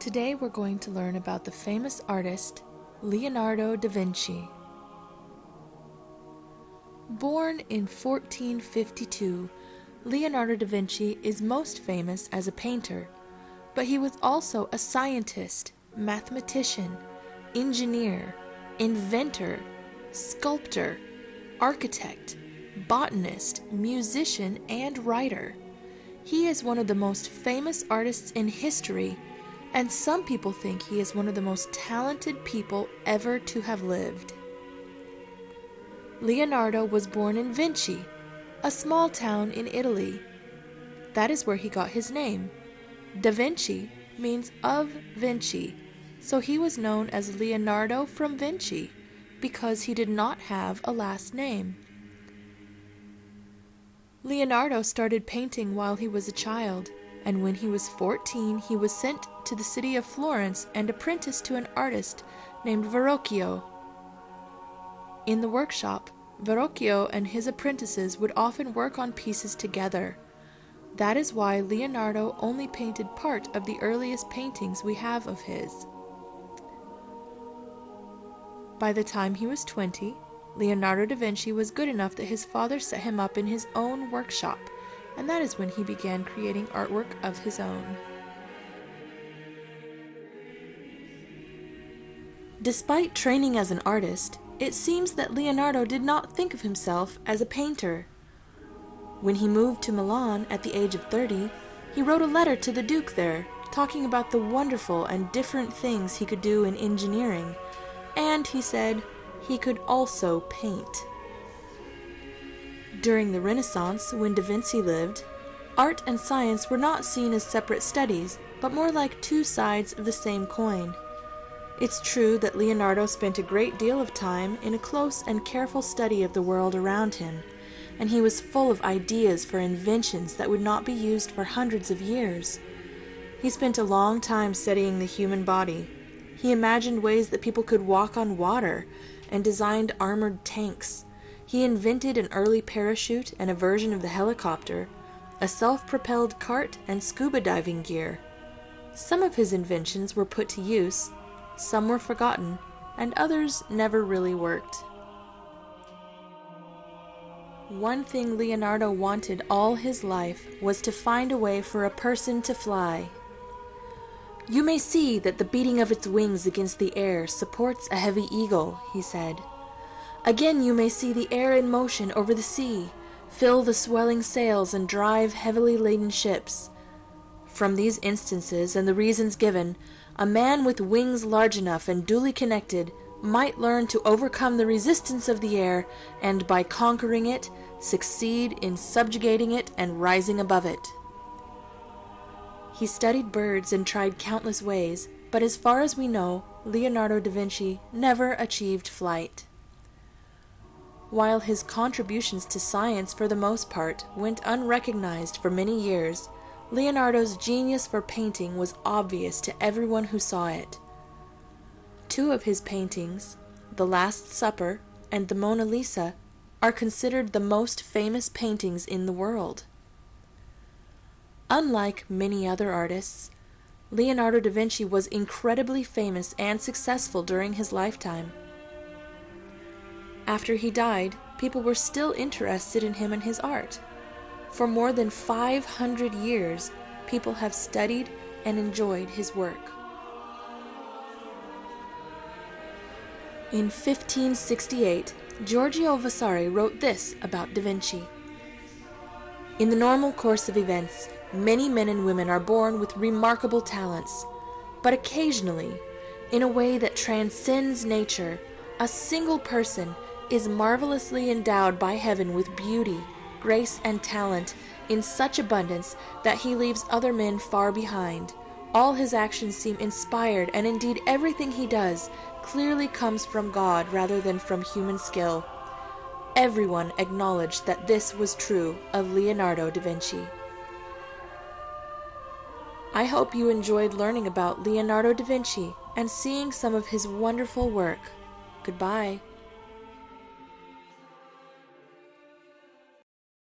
Today we're going to learn about the famous artist Leonardo da Vinci. Born in 1452, Leonardo da Vinci is most famous as a painter, but he was also a scientist, mathematician, engineer, inventor, sculptor, architect, botanist, musician, and writer. He is one of the most famous artists in history, and some people think he is one of the most talented people ever to have lived. Leonardo was born in Vinci, a small town in Italy. That is where he got his name. Da Vinci means of Vinci, so he was known as Leonardo from Vinci because he did not have a last name. Leonardo started painting while he was a child, and when he was 14, he was sent to the city of Florence and apprenticed to an artist named Verrocchio. In the workshop, Verrocchio and his apprentices would often work on pieces together. That is why Leonardo only painted part of the earliest paintings we have of his. By the time he was 20, Leonardo da Vinci was good enough that his father set him up in his own workshop, and that is when he began creating artwork of his own. Despite training as an artist, it seems that Leonardo did not think of himself as a painter. When he moved to Milan at the age of 30, he wrote a letter to the Duke there, talking about the wonderful and different things he could do in engineering, and he said he could also paint. During the Renaissance, when Da Vinci lived, art and science were not seen as separate studies, but more like two sides of the same coin. It's true that Leonardo spent a great deal of time in a close and careful study of the world around him, and he was full of ideas for inventions that would not be used for hundreds of years. He spent a long time studying the human body. He imagined ways that people could walk on water and designed armored tanks. He invented an early parachute and a version of the helicopter, a self-propelled cart, and scuba diving gear. Some of his inventions were put to use, some were forgotten, and others never really worked. One thing Leonardo wanted all his life was to find a way for a person to fly. "You may see that the beating of its wings against the air supports a heavy eagle," he said. "Again you may see the air in motion over the sea, fill the swelling sails and drive heavily laden ships. From these instances and the reasons given, a man with wings large enough and duly connected might learn to overcome the resistance of the air and by conquering it, succeed in subjugating it and rising above it." He studied birds and tried countless ways, but as far as we know, Leonardo da Vinci never achieved flight. While his contributions to science for the most part went unrecognized for many years, Leonardo's genius for painting was obvious to everyone who saw it. Two of his paintings, The Last Supper and the Mona Lisa, are considered the most famous paintings in the world. Unlike many other artists, Leonardo da Vinci was incredibly famous and successful during his lifetime. After he died, people were still interested in him and his art. For more than 500 years, people have studied and enjoyed his work. In 1568, Giorgio Vasari wrote this about Da Vinci. "In the normal course of events, many men and women are born with remarkable talents, but occasionally, in a way that transcends nature, a single person is marvelously endowed by heaven with beauty, grace, and talent in such abundance that he leaves other men far behind. All his actions seem inspired, and indeed everything he does clearly comes from God rather than from human skill." Everyone acknowledged that this was true of Leonardo da Vinci. I hope you enjoyed learning about Leonardo da Vinci and seeing some of his wonderful work. Goodbye.